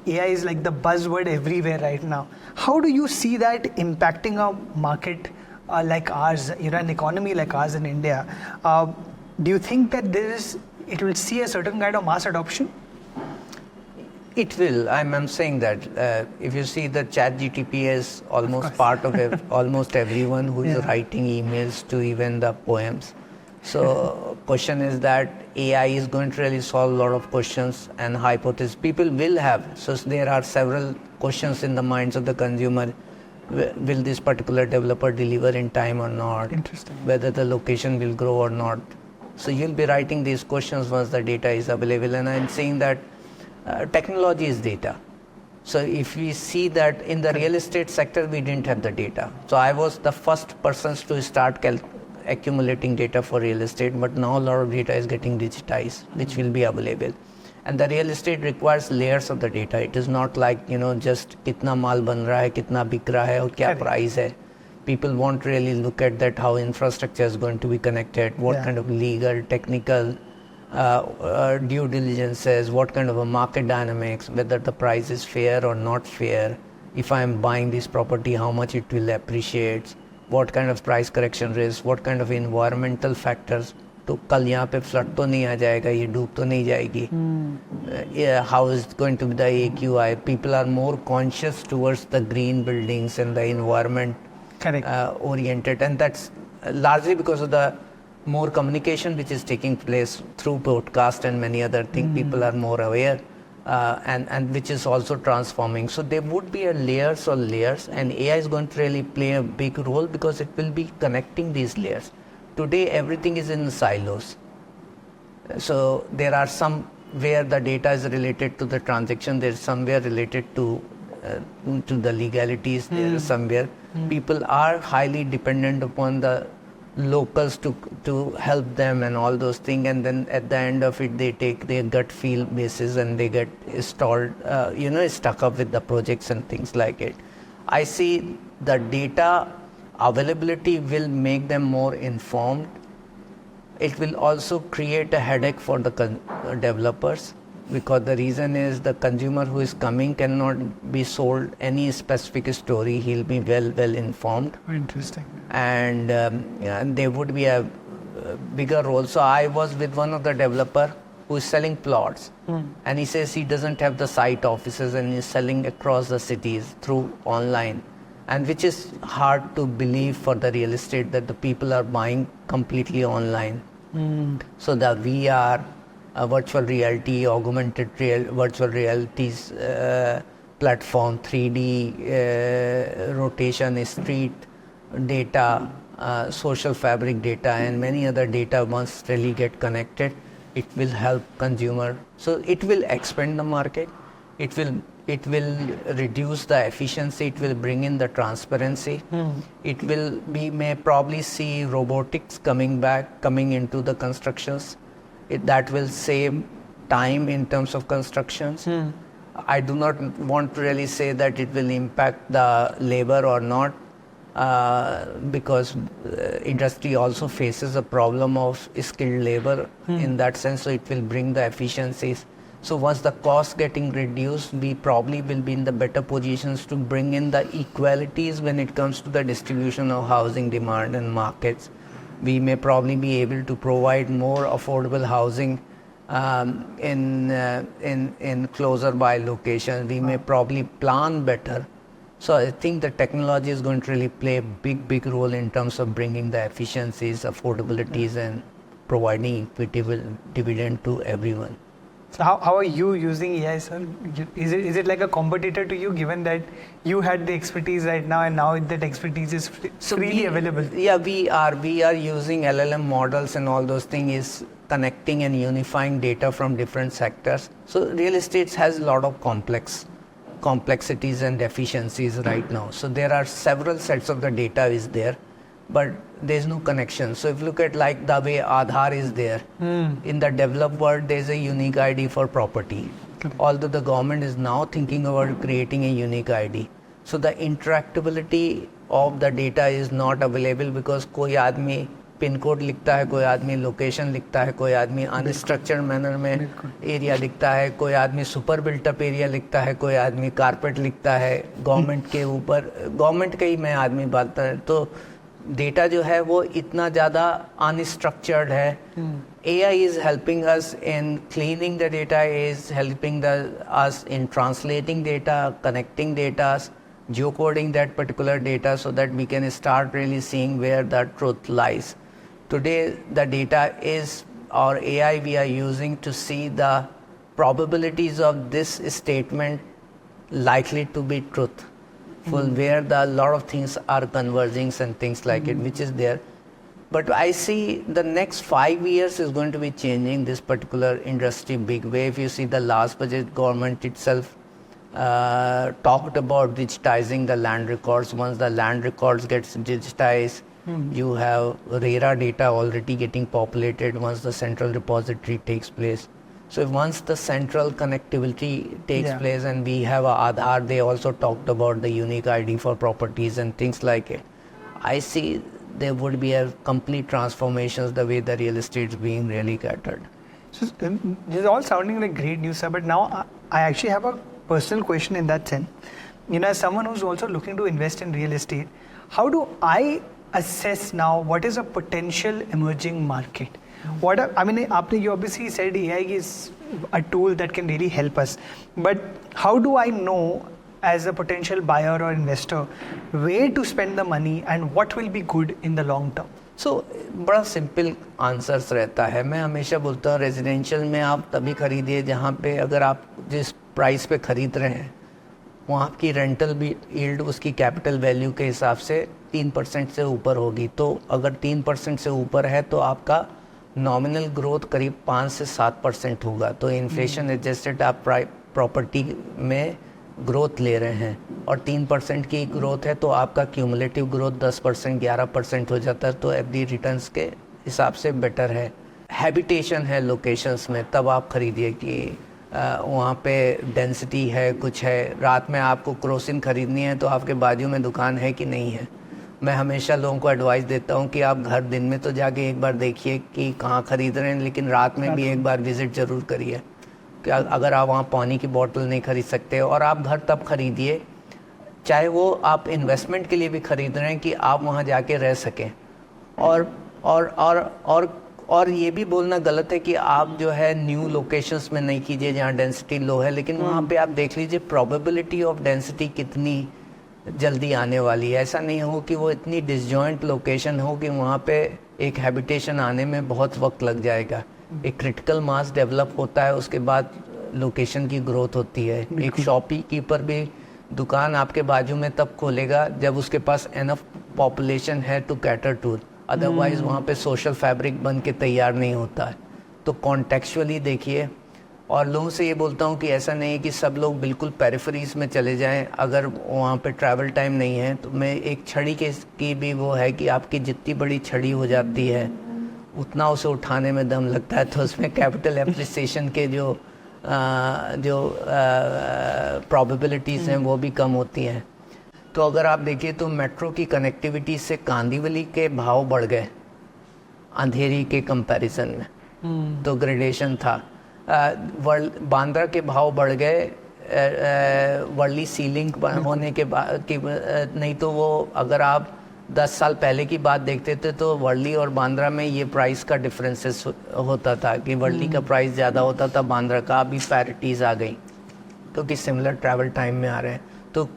AI is like the buzzword everywhere right now. How do you see that impacting a market like ours, an economy like ours in India? Do you think that it will see a certain kind of mass adoption? It will. I'm saying that if you see the ChatGPT is almost part of almost everyone who is writing emails to even the poems. So question is that AI is going to really solve a lot of questions and hypotheses people will have. So there are several questions in the minds of the consumer. Will this particular developer deliver in time or not? Interesting. Whether the location will grow or not. So you'll be writing these questions once the data is available. And I'm saying that technology is data. So if we see that in the real estate sector, we didn't have the data. So I was the first person to start accumulating data for real estate, but now a lot of data is getting digitized, which will be available. And the real estate requires layers of the data. It is not like, just kitna maal ban raha hai, kitna bik raha hai, aur kya price hai. People won't really look at that, how infrastructure is going to be connected, what kind of legal, technical due diligences, what kind of a market dynamics, whether the price is fair or not fair. If I'm buying this property, how much it will appreciate, what kind of price correction risk, what kind of environmental factors. तो कल यहाँ पे flood तो नहीं आ जाएगा, ये डूब तो नहीं जाएगी. How is going to be the AQI? People are more conscious towards the green buildings and the environment oriented, and that's largely because of the more communication which is taking place through podcast and many other things. People are more aware, and which is also transforming. So there would be a layers, and AI is going to really play a big role because it will be connecting these layers. Today, everything is in silos. So there are some where the data is related to the transaction. There's somewhere related to the legalities. There is somewhere people are highly dependent upon the locals to help them and all those things. And then at the end of it, they take their gut feel basis and they get stalled, stuck up with the projects and things like it. I see the data availability will make them more informed. It will also create a headache for the developers, because the reason is the consumer who is coming cannot be sold any specific story. He'll be well informed. Interesting. And there would be a bigger role. So I was with one of the developer who is selling plots, and he says he doesn't have the site offices and he's selling across the cities through online. And which is hard to believe for the real estate, that the people are buying completely online. So the VR, virtual reality, augmented virtual realities platform, 3D rotation, street data, social fabric data, and many other data once really get connected, it will help consumer. So it will expand the market. It will reduce the efficiency. It will bring in the transparency. We may probably see robotics coming into the constructions. That will save time in terms of constructions. I do not want to really say that it will impact the labor or not, because industry also faces a problem of skilled labor in that sense. So it will bring the efficiencies. So once the cost getting reduced, we probably will be in the better positions to bring in the equalities when it comes to the distribution of housing demand and markets. We may probably be able to provide more affordable housing in closer by locations. We may probably plan better. So I think the technology is going to really play a big role in terms of bringing the efficiencies, affordabilities, and providing equitable dividend to everyone. So how are you using AI, sir? Is it like a competitor to you, given that you had the expertise right now and now that expertise is freely available? Yeah, we are using LLM models and all those things, is connecting and unifying data from different sectors. So real estate has a lot of complexities and deficiencies right now. So there are several sets of the data is there, but there's no connection. So if you look at like the way Aadhaar is there, in the developed world, there's a unique ID for property. Although the government is now thinking about creating a unique ID. So the interactability of the data is not available because कोई आदमी pin code लिखता है, कोई आदमी location लिखता है, कोई आदमी अनस्ट्रक्चर्ड मैनर में एरिया लिखता है, कोई आदमी सुपर बिल्टअप एरिया लिखता है, कोई आदमी कारपेट लिखता है गवर्नमेंट के ऊपर, गवर्नमेंट का ही मैं आदमी बात है. तो डेटा जो है वो इतना ज़्यादा अनस्ट्रक्चर्ड है. AI is helping us in cleaning the data, is helping us in translating data, connecting data, geocoding that particular data so that we can start really seeing where the truth lies. Today, the data is, or AI we are using to see the probabilities of this statement likely to be truthful, where a lot of things are converging and things like it, which is there. But I see the next 5 years is going to be changing this particular industry big way. If you see the last budget, government itself talked about digitizing the land records. Once the land records gets digitized, you have RERA data already getting populated once the central repository takes place. So once the central connectivity takes place and we have a Aadhaar, they also talked about the unique ID for properties and things like it. I see there would be a complete transformations the way the real estate is being really catered. So this is all sounding like great news, sir. But now I actually have a personal question in that sense. You know, as someone who's also looking to invest in real estate, how do I assess now what is a potential emerging market? You obviously said AI is a tool that can really help us. But how do I know as a potential buyer or investor where to spend the money and what will be good in the long term? So, बड़ा simple answers रहता है. मैं हमेशा बोलता हूँ residential में आप तभी खरीदिए जहाँ पे अगर आप जिस प्राइस पे खरीद रहे हैं वहाँ आपकी रेंटल भी यील्ड उसकी कैपिटल वैल्यू के हिसाब से 3% से ऊपर होगी. तो अगर 3% से ऊपर है तो आपका नॉमिनल ग्रोथ करीब 5 से 7% होगा. तो इन्फ्लेशन एडजस्टेड आप प्रॉपर्टी में ग्रोथ ले रहे हैं और 3% की ग्रोथ है तो आपका क्यूमुलेटिव ग्रोथ 10% 11% हो जाता है. तो एफडी रिटर्न्स के हिसाब से बेटर है. हैबिटेशन है लोकेशंस में तब आप खरीदिए कि वहाँ पे डेंसिटी है, कुछ है. रात में आपको क्रोसिन खरीदनी है तो आपके बाजू में दुकान है कि नहीं है. मैं हमेशा लोगों को एडवाइस देता हूँ कि आप घर दिन में तो जाके एक बार देखिए कि कहाँ खरीद रहे हैं, लेकिन रात में भी एक बार विजिट ज़रूर करिए. अगर आप वहाँ पानी की बोतल नहीं खरीद सकते, और आप घर तब खरीदिए चाहे वो आप इन्वेस्टमेंट के लिए भी खरीद रहे हैं कि आप वहाँ जाके रह सकें. और ये भी बोलना गलत है कि आप जो है न्यू लोकेशंस में नहीं कीजिए जहाँ डेंसिटी लो है, लेकिन वहाँ पे आप देख लीजिए प्रोबेबिलिटी ऑफ डेंसिटी कितनी जल्दी आने वाली है. ऐसा नहीं हो कि वो इतनी डिसजॉइंट लोकेशन हो कि वहाँ पे एक हैबिटेशन आने में बहुत वक्त लग जाएगा. एक क्रिटिकल मास डेवलप होता है, उसके बाद लोकेशन की ग्रोथ होती है। एक शॉपकीपर भी दुकान आपके बाजू में तब खोलेगा जब उसके पास एनफ पॉपुलेशन है टू कैटर टू, अदरवाइज वहाँ पे सोशल फैब्रिक बन के तैयार नहीं होता है। तो कॉन्टेक्चुअली देखिए, और लोगों से ये बोलता हूँ कि ऐसा नहीं है कि सब लोग बिल्कुल पेरिफेरीज में चले जाएं। अगर वहाँ पे ट्रैवल टाइम नहीं है तो मैं एक छड़ी की भी वो है कि आपकी जितनी बड़ी छड़ी हो जाती है उतना उसे उठाने में दम लगता है, तो उसमें कैपिटल एप्रिसिएशन के जो प्रोबेबिलिटीज़ हैं वो भी कम होती हैं। तो अगर आप देखिए तो मेट्रो की कनेक्टिविटी से कांदिवली के भाव बढ़ गए अंधेरी के कंपैरिजन में, तो ग्रेडेशन था। बांद्रा के भाव बढ़ गए वर्ली सीलिंग होने के बाद की, नहीं तो वो अगर आप 10 साल पहले की बात देखते थे तो वर्ली और बांद्रा में ये प्राइस का डिफरेंसेस होता था कि वर्ली का प्राइस ज़्यादा होता था, बांद्रा का। अभी पैरिटीज़ आ गई क्योंकि सिमिलर ट्रैवल टाइम में आ रहे हैं। तो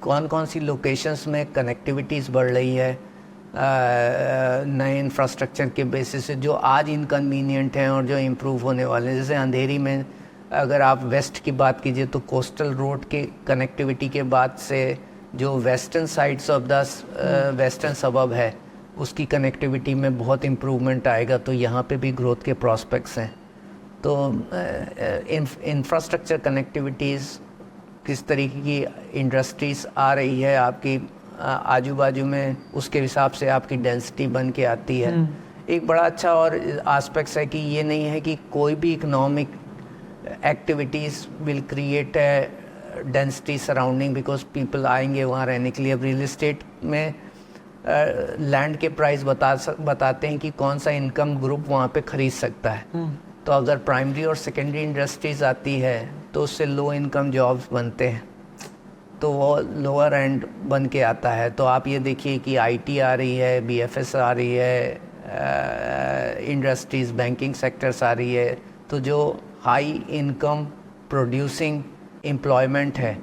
कौन कौन सी लोकेशंस में कनेक्टिविटीज़ बढ़ रही है नए इंफ्रास्ट्रक्चर के बेसिस से जो आज इनकन्वीनियंट हैं और जो इम्प्रूव होने वाले हैं। जैसे अंधेरी में अगर आप वेस्ट की बात कीजिए तो कोस्टल रोड के कनेक्टिविटी के बाद से जो western sides of the western सबब है उसकी कनेक्टिविटी में बहुत इम्प्रूवमेंट आएगा, तो यहाँ पे भी ग्रोथ के प्रॉस्पेक्ट्स हैं। तो इंफ्रास्ट्रक्चर कनेक्टिविटीज़, किस तरीके की इंडस्ट्रीज़ आ रही है आपकी आजू बाजू में, उसके हिसाब से आपकी डेंसिटी बन के आती है। एक बड़ा अच्छा और आस्पेक्ट्स है कि ये नहीं है कि कोई भी economic activities will create density surrounding because people आएंगे वहाँ रहने के लिए। अब रियल इस्टेट में लैंड के प्राइस बताते हैं कि कौन सा इनकम ग्रुप वहाँ पे खरीद सकता है। तो अगर प्राइमरी और सेकेंडरी इंडस्ट्रीज़ आती है तो उससे लो इनकम जॉब्स बनते हैं, तो वो लोअर एंड बन के आता है। तो आप ये देखिए कि आईटी आ रही है, बीएफएस आ रही है, इंडस्ट्रीज़ बैंकिंग सेक्टर्स आ रही है। तो जो हाई इनकम प्रोड्यूसिंग एम्प्लॉयमेंट है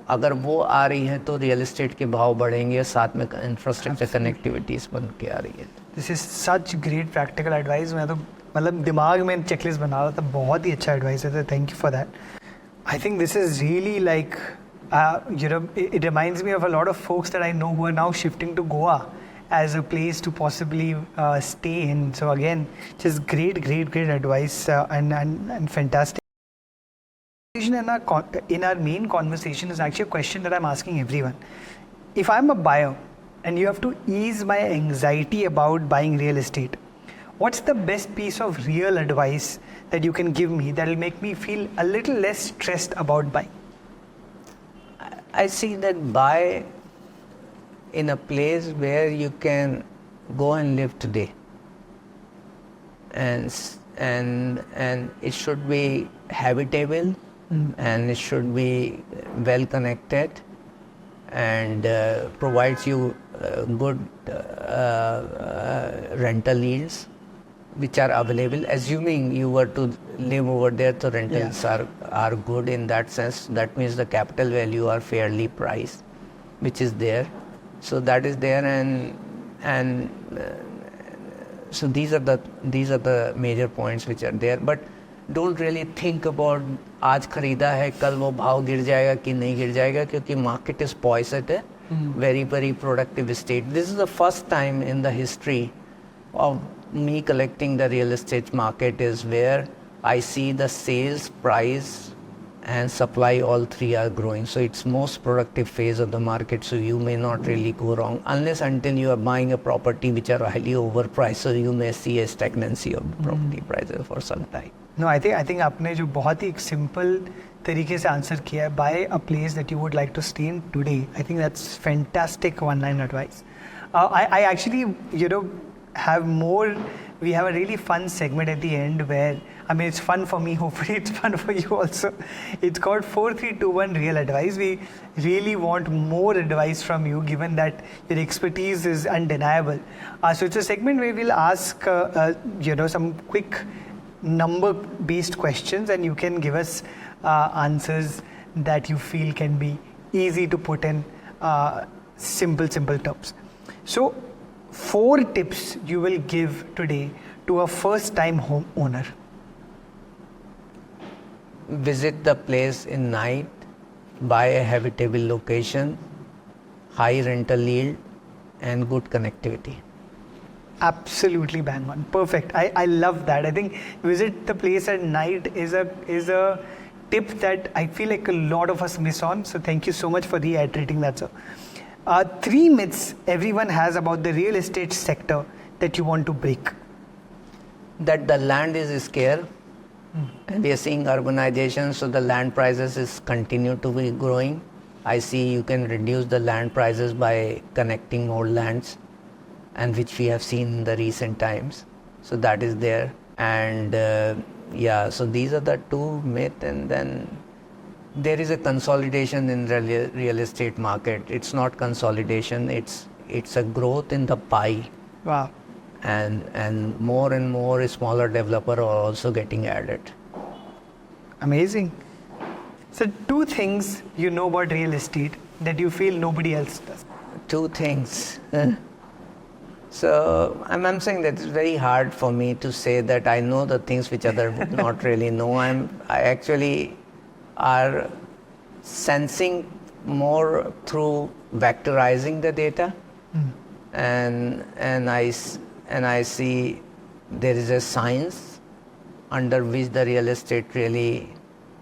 अगर वो आ रही है तो रियल एस्टेट के भाव बढ़ेंगे, साथ में इंफ्रास्ट्रक्चर कनेक्टिविटीज़ बन के आ रही है। This is such great practical advice. मैं तो मतलब दिमाग में चेकलिस्ट बना रहा था, बहुत ही अच्छा एडवाइस है, thank you for that. I think this is really like it reminds me of a lot of folks that I know who are now shifting to Goa as a place to possibly stay in. So again, just great advice and fantastic. In our main conversation is actually a question that I'm asking everyone. If I'm a buyer and you have to ease my anxiety about buying real estate, what's the best piece of real advice that you can give me that will make me feel a little less stressed about buying? I see that buy in a place where you can go and live today, and it should be habitable, and it should be well connected, and provides you good rental yields which are available. Assuming you were to live over there, the rentals are good in that sense. That means the capital value are fairly priced, which is there. So that is there, and so these are the major points which are there. But don't really think about आज खरीदा है कल वो भाव गिर जाएगा कि नहीं गिर जाएगा, क्योंकि market is poised at a very productive state. This is the first time in the history of me collecting the real estate market is where I see the sales price and supply all three are growing. So it's most productive phase of the market, so you may not really go wrong unless until you are buying a property which are highly overpriced, so you may see a stagnancy of the property prices for some time. No, I think आपने जो बहुत ही simple तरीके से answer किया है, buy a place that you would like to stay in today. I think that's fantastic one-line advice. I actually, have more. We have a really fun segment at the end where, I mean, it's fun for me, hopefully it's fun for you also. It's called 4321 Real Advice. We really want more advice from you, given that your expertise is undeniable. So it's a segment where we'll ask, some quick number-based questions, and you can give us answers that you feel can be easy to put in simple terms. So 4 tips you will give today to a first time home owner. visit the place in night, buy a habitable location, high rental yield, and good connectivity. Absolutely bang on. Perfect. I love that. I think visit the place at night is a tip that I feel like a lot of us miss on. So thank you so much for reiterating that, sir. 3 myths everyone has about the real estate sector that you want to break. That the land is scarce, and we are seeing urbanization, so the land prices is continue to be growing. I see you can reduce the land prices by connecting more lands, and which we have seen in the recent times. So that is there. And so these are the 2 myths. And then there is a consolidation in the real estate market. It's not consolidation, it's a growth in the pie. Wow. And more smaller developers are also getting added. Amazing. So 2 things you know about real estate that you feel nobody else does. 2 things. So I'm saying that it's very hard for me to say that I know the things which others would not really know. I actually are sensing more through vectorizing the data, and I see there is a science under which the real estate really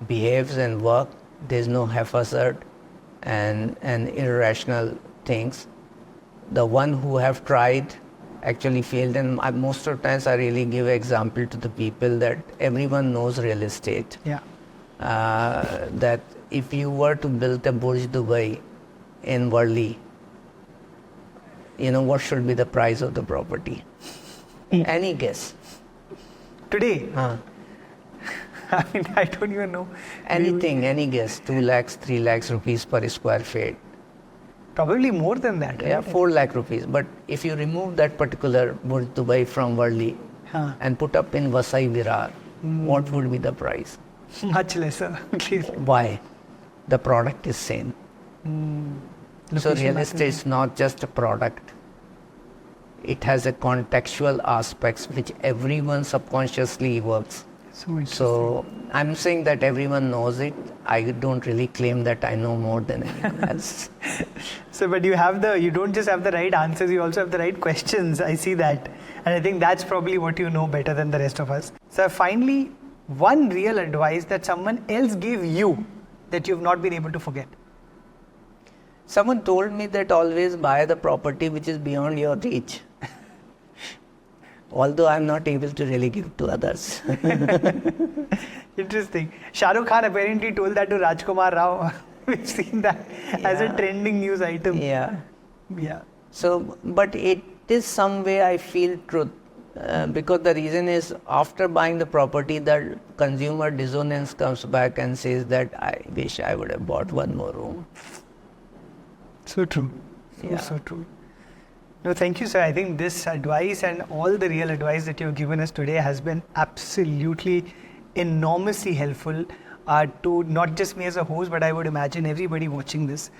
behaves and works. There's no haphazard and irrational things. The one who have tried actually failed, and most of the times I really give example to the people that everyone knows real estate. Yeah. That if you were to build a Burj Dubai in Worli, what should be the price of the property? Any guess? Today? I mean, I don't even know. Anything, any guess? 2 lakhs, 3 lakhs rupees per square feet. Probably more than that. Right? Yeah, 4 lakh rupees. But if you remove that particular Burj Dubai from Worli and put up in Vasai Virar, what would be the price? Much lesser. Why? The product is same. So real estate is not just a product. It has a contextual aspects which everyone subconsciously works. So I'm saying that everyone knows it. I don't really claim that I know more than anyone else. So, but you don't just have the right answers, you also have the right questions. I see that. And I think that's probably what you know better than the rest of us. So finally, one real advice that someone else gave you that you've not been able to forget. Someone told me that always buy the property which is beyond your reach. Although I'm not able to really give to others. Interesting. Shah Rukh Khan apparently told that to Rajkumar Rao. We've seen that as a trending news item. Yeah. Yeah. So, but it is some way I feel truth. Because the reason is after buying the property, the consumer dissonance comes back and says that I wish I would have bought one more room. So true. So true. No, thank you, sir. I think this advice and all the real advice that you've given us today has been absolutely enormously helpful to not just me as a host, but I would imagine everybody watching this.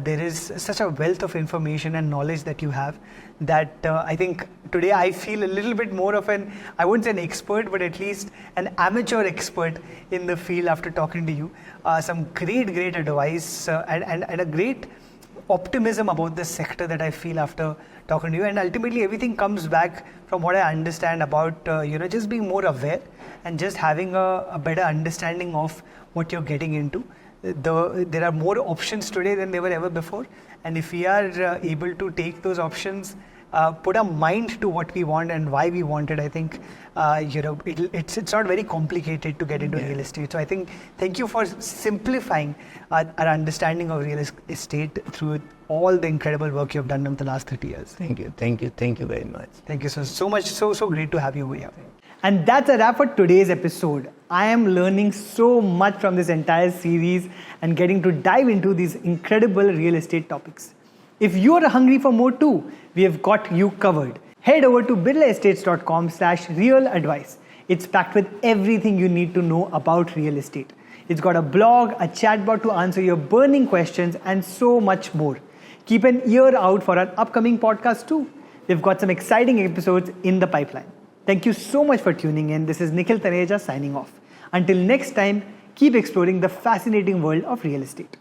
There is such a wealth of information and knowledge that you have that I think today I feel a little bit more of I wouldn't say an expert, but at least an amateur expert in the field after talking to you. Some great advice and a great optimism about this sector that I feel after talking to you, and ultimately everything comes back from what I understand about just being more aware and just having a better understanding of what you're getting into. There are more options today than there were ever before, and if we are able to take those options, put a mind to what we want and why we want it, I think it's not very complicated to get into real estate. So I think thank you for simplifying our understanding of real estate through all the incredible work you've done in the last 30 years. Thank you very much. Thank you so much. So great to have you here. And that's a wrap for today's episode. I am learning so much from this entire series and getting to dive into these incredible real estate topics. If you are hungry for more too, we have got you covered. Head over to birlaestates.com/real advice. It's packed with everything you need to know about real estate. It's got a blog, a chatbot to answer your burning questions, and so much more. Keep an ear out for our upcoming podcast too. We've got some exciting episodes in the pipeline. Thank you so much for tuning in. This is Nikhil Taneja signing off. Until next time, keep exploring the fascinating world of real estate.